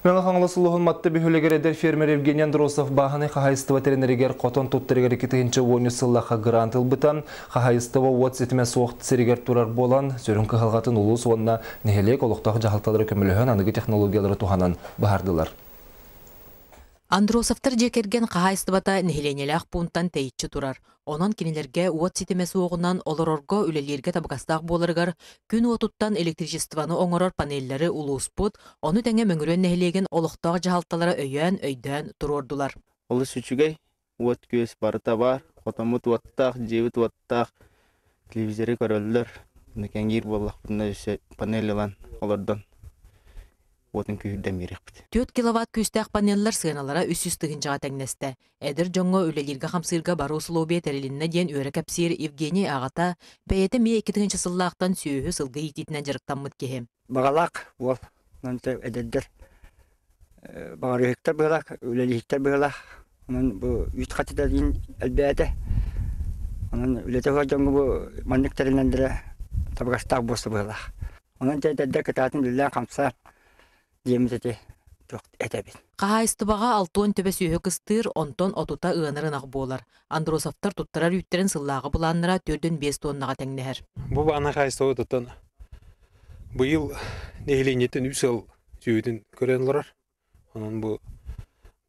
Мен хаңлысылығын матты бүйілігередер фермер Евгений Андросов бағаны қағайыстыва теренерігер қотон тұттырығыр кетігінші ойны сыллаға грант ылбытан, қағайыстыва от сетіме соқты серігер тұрар болан, сөрінкі қалғатын ұлыс онына нехелек олықтағы жағалталары көміліген анығы технологиялары туғанан бағардылар. Андросовтар жекерген қағайыстыбата нехеленелях пунктан тейітші тұрар. Онан кенелерге уот сетемесі оғынан олорорго үлелерге табықастақ болырғар, күн отуттан электричестваны оңорор панеллері улуспут, оны тәңе мөңірен нехелеген олықтағы жағалталары өйден тұрордулар. Олы сүчігей, уот көз барыта бар, қотамыт уаттақ, жевіт уаттақ, телевизоры көрілдір, нүкәнгер болақ, бұнда панелелан олардан. 4 киловатт күстәк панеллар сыганалара 300 тыгынчаға тәңнесті. Әдір жоңғы үлелерге қамсырға бару сұлобе тәрелінне ден өрі кәпсер Евгений ағата бәйеті ме 2 тыгынча сыллақтан сүйі сылғы ететінен жарықтанмыд кеhem. Бағалақ, ол, нанты әдәддір. Бағары хектар бұғылақ, үлелі хектар бұғылақ. Оның бұл 3 қатыда дейін әлбәді. Оның үлеті ғар жоңғы бұл маннық тәреліндері табығастақ босы бұғылақ. Оның тәдәддір кітатын үлелі қамса Деметете жоқ әтәбет. Қағайыстыбаға 6 төбе сүйі кыстыр, онтон отута ығанырынақ болар. Андросовтар туттарар үттерін сыллағы бұланныра 4-5 тоннаға тәңнәр. Бұл бағана қағайыстығы тұттан бұйыл нәйленетін үсіл сүйетін көрен олар. Оның бұл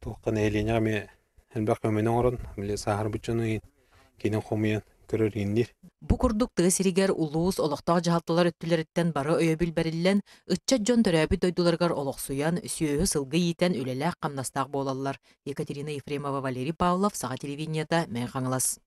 тұққа нәйленеға ме әлбәқ көменің орын, біле сағар бұтчаны кейін қомыян көрер ендер. Бу курдук тыгы сиригер улуус олохтоох жаалтылар өттүлеріттен бары өйөбүл бериллен, ытча жон төрөбү дойдуларгар олохсуян, сүйөһү сылгы иитен үлелээх камнастаах болаллар. Екатерина Ефремова, Валерий Павлов, Саға телевидениета, Мен Хаңылас.